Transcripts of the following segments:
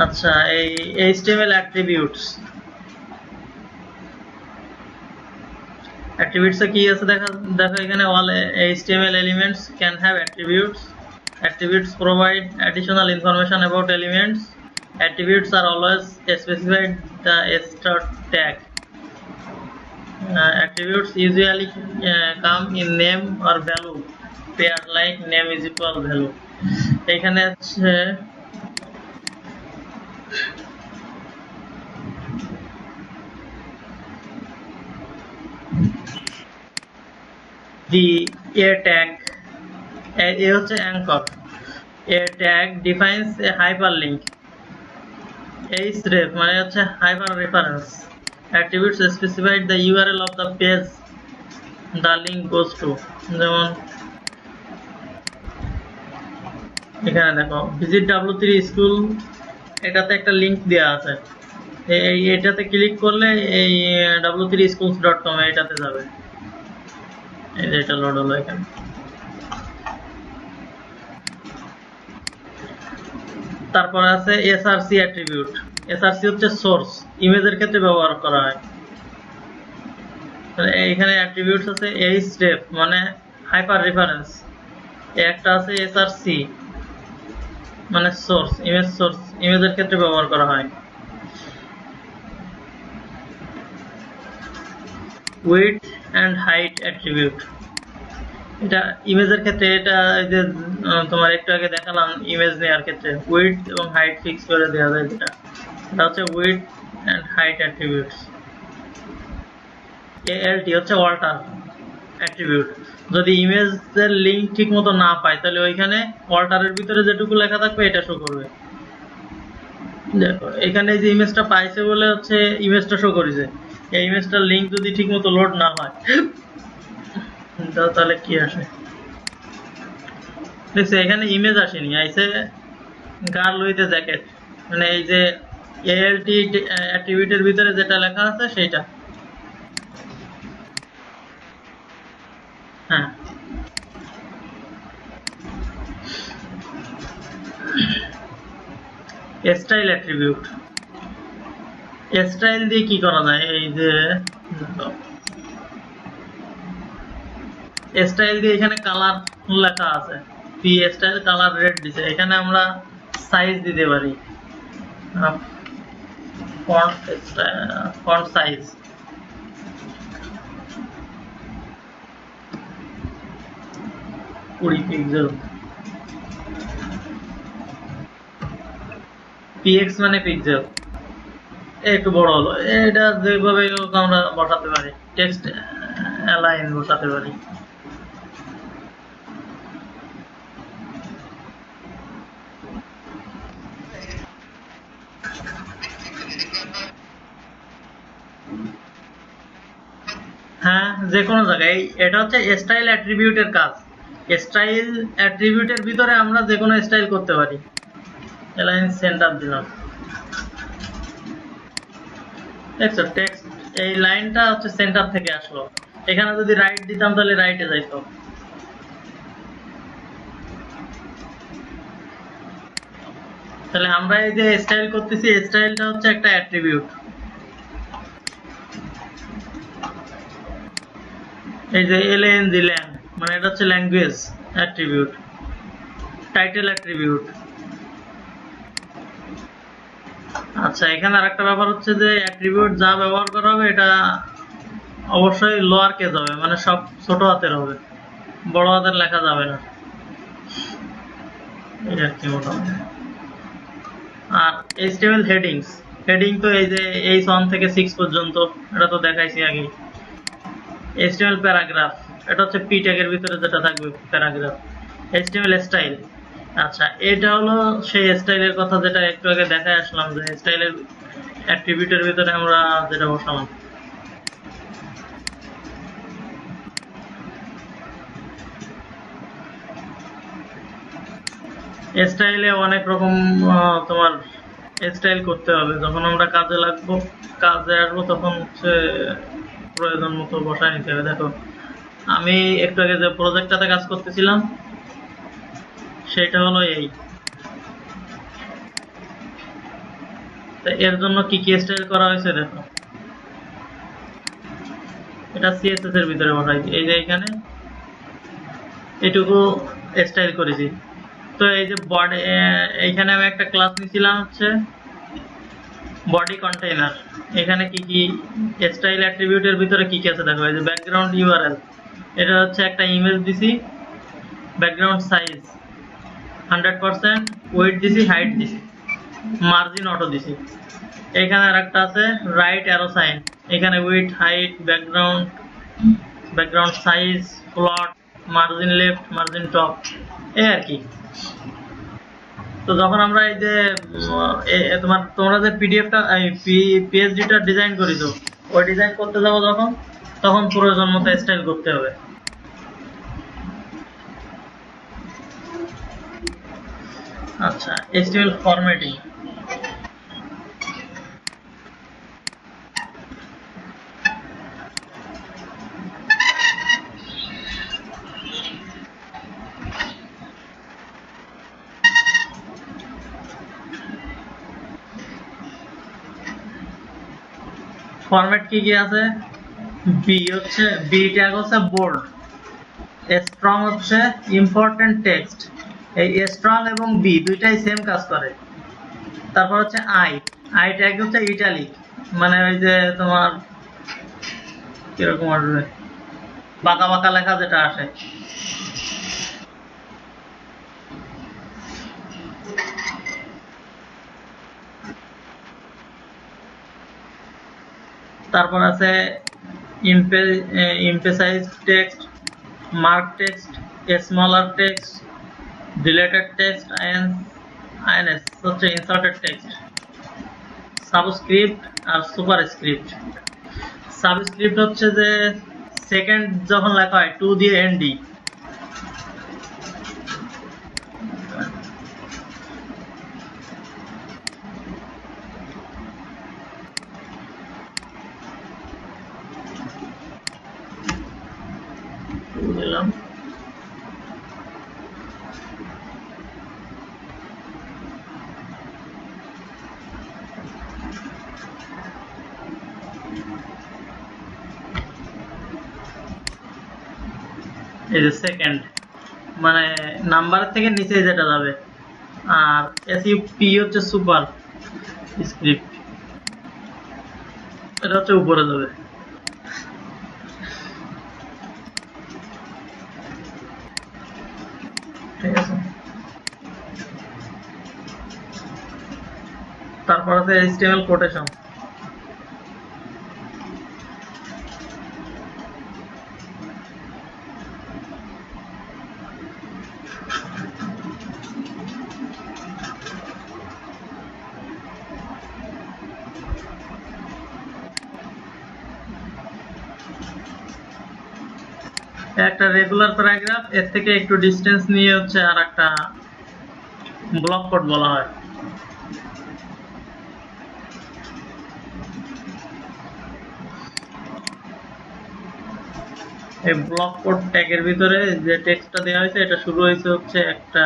আচ্ছা, এই HTML attributes এ কি আছে দেখো এখানে all HTML elements can have attributes. Attributes provide additional information about elements. Attributes are always specified the start tag. Attributes usually come in name or value pair, like name is equal value. এখানে আছে the a tag, a হচ্ছে anchor. A tag defines a hyperlink. href মানে হচ্ছে hyper reference. Attributes specify the URL of the page the link goes to. যেমন এখানে দেখো visit w3 school, এটাতে একটা লিংক দেওয়া আছে, এটাতে ক্লিক করলে এই w3schools.com এটাতে যাবে। এই যে এটা লোড হলো এখানে। তারপর আছে src অ্যাট্রিবিউট। src হচ্ছে সোর্স, ইমেজের ক্ষেত্রে ব্যবহার করা হয়। এখানে অ্যাট্রিবিউটস আছে href মানে হাইপার রেফারেন্স, একটা আছে src মানে সোর্স, ইমেজের ক্ষেত্রে ব্যবহার করা হয়। width and height অ্যাট্রিবিউট, এটা ইমেজের ক্ষেত্রে, এটা যে তোমার একটু আগে দেখালাম ইমেজ নেওয়ার ক্ষেত্রে width এবং height ফিক্স করে দেওয়া যায়, যেটা এটা হচ্ছে width and height attributes. alt হচ্ছে অল্টার অ্যাট্রিবিউট, যদি ইমেজের লিংক ঠিকমতো না পায় তাহলে ওইখানে অল্টারের ভিতরে যেটুকু লেখা থাকবে এটা শো করবে। দেখো এখানে যে ইমেজটা পাইছে বলে হচ্ছে ইমেজটা শো করেছে, এই ইমেজটার লিংক যদি ঠিকমতো লোড না হয় তাহলে কি আসে দেখছো, এখানে ইমেজ আসেনি, আইছে গার্ল উইথ এ জ্যাকেট, মানে এই যে alt অ্যাট্রিবিউটের ভিতরে যেটা লেখা আছে সেইটা। হ্যাঁ, স্টাইল অ্যাট্রিবিউট, স্টাইল দিয়ে কি করা যায়, এই যে স্টাইল দিয়ে এখানে কালার লেখা আছে, পি স্টাইল কালার রেড দিছে, এখানে আমরা সাইজ দিতে পারি, ফন্ট সাইজ পিক্সেল, px মানে পিক্সেল, একটু বড় হলো, এটা যেভাবে আমরা বসাতে পারি, টেক্সট অ্যালাইন বসাতে পারি। হ্যাঁ, যে কোনো জায়গায়, এটা হচ্ছে স্টাইল অ্যাট্রিবিউটের কাজ। স্টাইল অ্যাট্রিবিউটের ভিতরে আমরা যে কোনো স্টাইল করতে পারি। অ্যালাইন সেন্টার দিলাম, দেখছো টেক্সট এই লাইনটা হচ্ছে সেন্টার থেকে আসলো, এখানে যদি রাইট দিতাম তাহলে রাইটে যাইতো। তাহলে আমরা এই যে স্টাইল করতেছি, স্টাইলটা হচ্ছে একটা অ্যাট্রিবিউট। এই যে lng ল্যাং মানে এটা হচ্ছে ল্যাঙ্গুয়েজ অ্যাট্রিবিউট। Title attribute. আচ্ছা, এখানে আরেকটা ব্যাপার হচ্ছে যে অ্যাট্রিবিউট যা ব্যবহার করা হবে এটা অবশ্যই লোয়ার কেস হবে, মানে সব ছোট হাতের হবে, বড় হাতের লেখা যাবে না, এটা কি মোটামুটি। আর HTML হেডিংস, হেডিং তো এই যে h1 থেকে 6 পর্যন্ত, এটা তো দেখাইছি আগে। HTML প্যারাগ্রাফ, এটা হচ্ছে p ট্যাগের ভিতরে যেটা থাকবে প্যারাগ্রাফ। HTML স্টাইল, আচ্ছা এটা হলো সেই স্টাইলের কথা যেটা একটু আগে দেখায় আসলাম, যে স্টাইলের অ্যাট্রিবিউটের ভিতরে আমরা যেটা বসালাম। স্টাইলে অনেক রকম তোমার স্টাইল করতে হবে, যখন আমরা কাজে আসবো তখন হচ্ছে প্রয়োজন মতো বসায় নিতে হবে। দেখো আমি একটু আগে যে প্রজেক্টটাতে কাজ করতেছিলাম সেটা হলো এই, তো এর জন্য কি কি স্টাইল করা হয়েছে দেখো, এটা সিএসএস এর ভিতরে বসাইছি, এই যে এখানে এটুকু স্টাইল করেছি। তো এই যে বডি, এইখানে আমি একটা ক্লাস নিয়েছিলাম হচ্ছে বডি কন্টেইনার, এখানে কি কি স্টাইল অ্যাট্রিবিউটের ভিতরে কি কি আছে দেখো, এই যে ব্যাকগ্রাউন্ড ইউআরএল, এটা হচ্ছে একটা ইমেজ দিছি, ব্যাকগ্রাউন্ড সাইজ 100%, ওয়েট দিছি, হাইট দিছি, মার্জিন অটো দিছি। এখানে আরেকটা আছে রাইট অ্যারো সাইন, এখানে উইথ, হাইট, ব্যাকগ্রাউন্ড সাইজ, ফ্লট, মার্জিন লেফট, মার্জিন টপ, এই আর কি। তো যখন আমরা এই যে তোমরা যে পিডিএফটা পিএইচডিটা ডিজাইন করিছো, ওই ডিজাইন করতে যাবো তখন প্রয়োজন মতো স্টাইল করতে হবে। আচ্ছা, এইচটিএমএল ফরম্যাটিং। ফরম্যাট কি কি আছে, বি ট্যাগ হচ্ছে বোল্ড, স্ট্রং হচ্ছে ইম্পর্টেন্ট টেক্সট, এই স্ট্রং এবং বি দুইটাই সেম কাজ করে। তারপর হচ্ছে আই ট্যাগ হচ্ছে ইটালিক, মানে ওই যে তোমার কিরকম আসবে বাঁকা বাঁকা লেখা যেটা আসে। তারপর আছে emphasize text, mark text, smaller text, deleted text, ins হচ্ছে inserted text, সাবস্ক্রিপ্ট আর সুপারস্ক্রিপ্ট। সাবস্ক্রিপ্ট হচ্ছে যে সেকেন্ড যখন লেখা হয় 2 দিয়ে এনডি, দিলাম। এই যে সেকেন্ড মানে নাম্বারের থেকে নিচে যেটা যাবে, আর এসইউপি হচ্ছে সুপার স্ক্রিপ্ট, এটা হচ্ছে উপরে যাবে। ঠিক আছে, তারপর আছে এইচটিএমএল কোটেশন। একটা রেগুলার প্যারাগ্রাফ, এর থেকে একটু ডিসটেন্স নিয়ে হচ্ছে আর একটা ব্লক কোড বলা হয়। এই ব্লক কোড ট্যাগের ভিতরে যে টেক্সটটা দেওয়া হয়েছে, এটা শুরু হয়েছে হচ্ছে একটা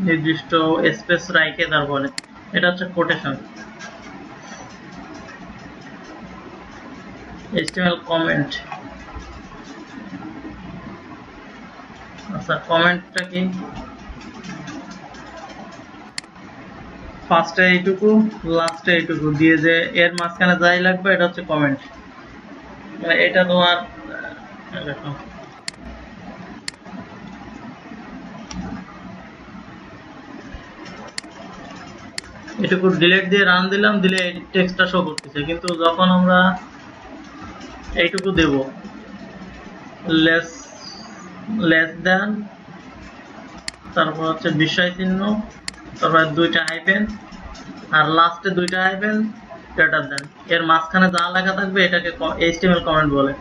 নির্দিষ্ট স্পেস রাইখে, তারপরে এটা হচ্ছে কোটেশন। HTML comment. আচ্ছা, কমেন্টটা কি, ফার্স্টে এইটুকু, লাস্টে এইটুকু দিয়ে যে এর মাঝখানে যাই লাগবে, এটা হচ্ছে কমেন্ট। এটা তোমার দেখো, এটুকু ডিলিট দিয়ে রান দিলাম, দিলে এই টেক্সটটা শো করতেছে। কিন্তু যখন আমরা এইটুকু দেব, লেস দেন, তারপর হচ্ছে বিস্ময় চিহ্ন, তারপর দুইটা হাইফেন, আর লাস্টে দুইটা হাইফেন, গ্রেটার দেন, এর মাঝখানে যা লেখা থাকবে এটাকে এইচটিএমএল কমেন্ট বলে।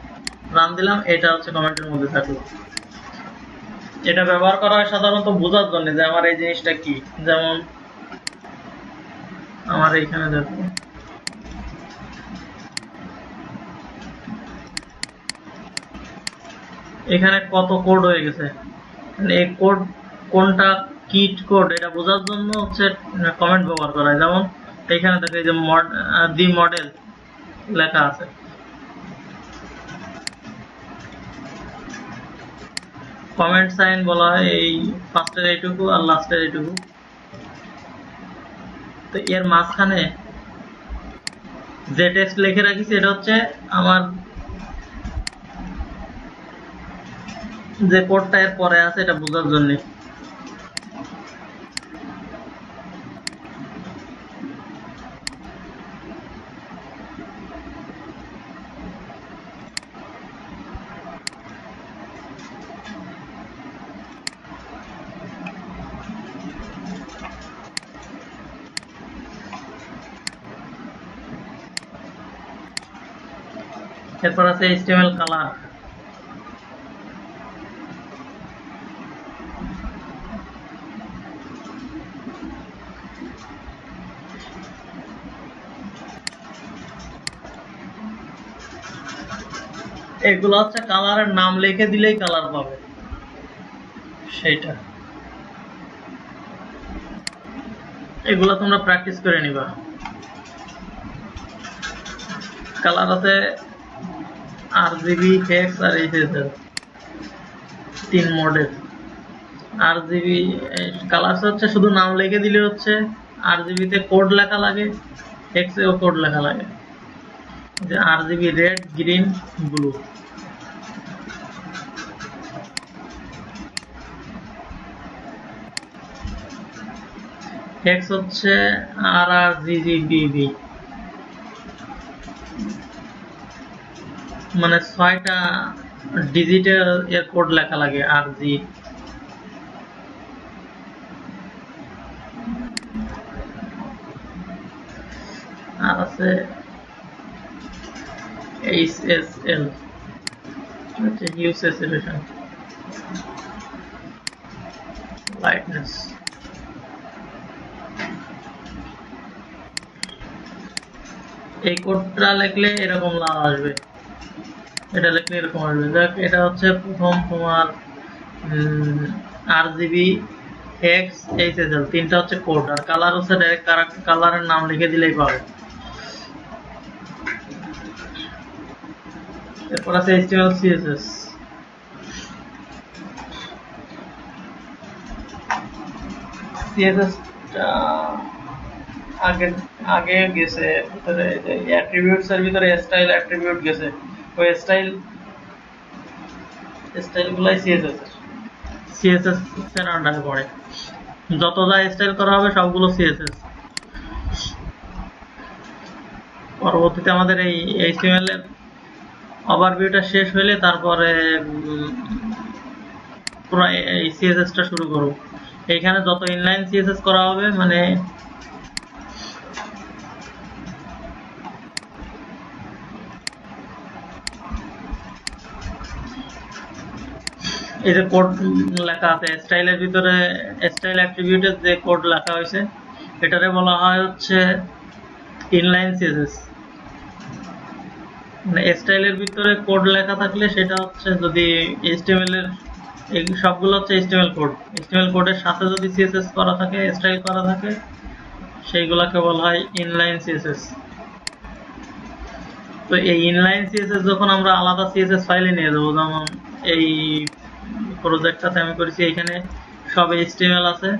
রান দিলাম, এটা হচ্ছে কমেন্টের মধ্যে থাকলো। এটা ব্যবহার করা হয় সাধারণত বোঝার জন্য যে আমার এই জিনিসটা কি। যেমন আমার এইখানে দেখো, এখানে কত কোড হয়ে গেছে, এই কোড কোনটা কিট কোড, এটা বোঝার জন্য হচ্ছে কমেন্ট ব্যবহার করা হয়। যেমন এখানে দেখো এই যে দি মডেল লেখা আছে। কমেন্ট সাইন বলা হয় এই ফার্স্টের এইটুকু আর লাস্টের এইটুকু। তো এর মাঝখানে যে টেক্সট লিখে রাখিছি এটা হচ্ছে আমার যে কোডটা এর পরে আছে এটা বোঝার জন্য। এরপর আছে HTML কালার। এগুলো হচ্ছে কালারের নাম লিখে দিলেই কালার পাবে সেইটা। এগুলো তোমরা প্র্যাকটিস করে নিবা। কালার আছে RGB, হেক্স আর HSL, 3 মডেল। RGB কালার হচ্ছে শুধু নাম লিখে দিলে হচ্ছে, RGB তে কোড লেখা লাগে, হেক্স এও কোড লেখা লাগে। যে RGB red, green, blue. Hex হচ্ছে RRGGBB, মানে 6টা ডিজিটের এর কোড লেখা লাগে RG। আর আছে HSL, হচ্ছে হিউ স্যাচুরেশন, লাইটনেস। এই কোডটা লিখলে এরকম লাল আসবে, এটা লিখলে এরকম আসবে। দেখ এটা হচ্ছে প্রথম তোমার RGB, হেক্স, HSL, 3টা হচ্ছে কোড। আর কালার হচ্ছে ডাইরেক্ট কালারের নাম লিখে দিলেই পাবে। এরপর আছে HTML, CSS। CSS আগে গেছে ভিতরে অ্যাট্রিবিউটস এর ভিতরে স্টাইল অ্যাট্রিবিউট গেছে, ওই স্টাইলগুলাই CSS এর আন্ডারে পড়ে। যত যা স্টাইল করা হবে সবগুলো CSS। পরবর্তীতে আমাদের এই HTML এর ওভারভিউটা শেষ হইলে তারপরে পুরো এই CSS টা শুরু করব। এইখানে যত ইনলাইন CSS করা হবে, মানে এই যে কোড লেখা আছে স্টাইলের ভিতরে, স্টাইল অ্যাট্রিবিউটের যে কোড লেখা হয়েছে এটারে বলা হয় হচ্ছে ইনলাইন CSS। মানে স্টাইলের ভিতরে কোড লেখা থাকলে সেটা হচ্ছে, যদি HTML এর এই সবগুলো হচ্ছে HTML কোড, HTML কোডের সাথে যদি CSS করা থাকে, স্টাইল করা থাকে, সেইগুলোকে বলা হয় ইনলাইন CSS। তো এই ইনলাইন CSS যখন আমরা আলাদা CSS ফাইলে নিয়ে যাবো, যেমন এই প্রজেক্টটাতে আমি করেছি, এখানে সব HTML আছে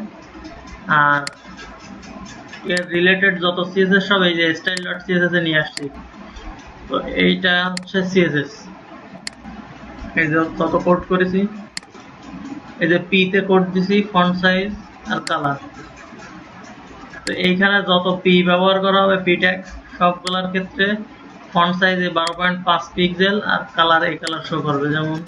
আর এর রিলেটেড যত CSS সব এই যে style.css এ নিয়ে আসছি। তো এইটা হচ্ছে CSS। এই যে কত কোড করেছি, এই যে P তে কোড দিছি, ফন্ট সাইজ আর কালার। তো এইখানে যত P ব্যবহার করা হবে, P ট্যাগ, সবগুলোর ক্ষেত্রে ফন্ট সাইজ 12.5 পিক্সেল আর কালার এই কালার শো করবে। যেমন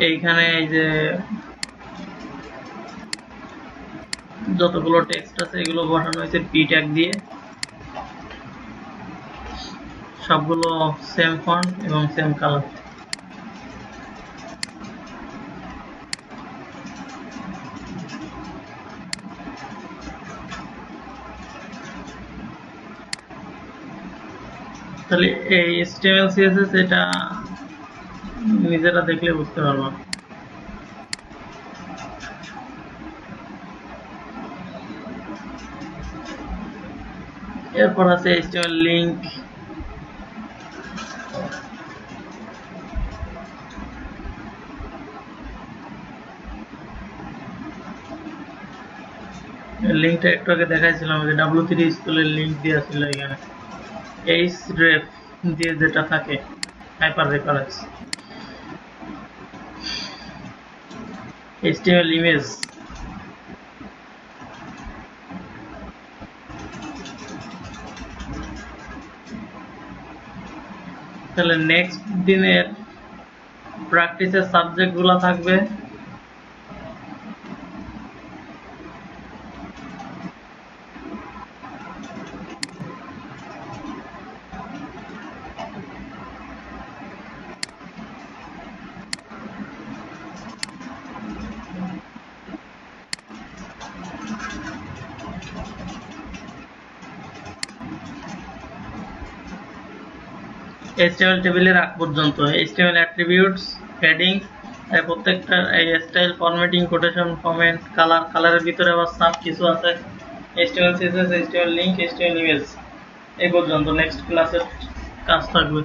এইখানে এই যে যতগুলো টেক্সট আছে এগুলো বসানো হয়েছে P ট্যাগ দিয়ে, সবগুলো সেম ফন্ট এবং সেম কালার। তাহলে এই HTML CSS এটা নিজেরা দেখলে বুঝতে পারবা। এরপর আছে HTML লিংক, লিংকটা একটু আগে দেখাইছিলাম যে W3 স্কুলের লিংক দেওয়া ছিল এখানে, href দিয়ে যেটা থাকে হাইপার রেফারেন্স। HTML ইমেজ, তাহলে নেক্সট দিনের প্র্যাকটিসের সাবজেক্ট গুলো থাকবে HTML টেবিলের আগ পর্যন্ত HTML অ্যাট্রিবিউটস, হেডিং, প্রত্যেকটা এই স্টাইল, ফরম্যাটিং, কোটেশন, কমেন্ট, কালারের ভিতরে আবার সাব কিছু আছে, HTML CSS, HTML link, HTML image, এই পর্যন্ত। নেক্সট ক্লাসের কাজ থাকবে।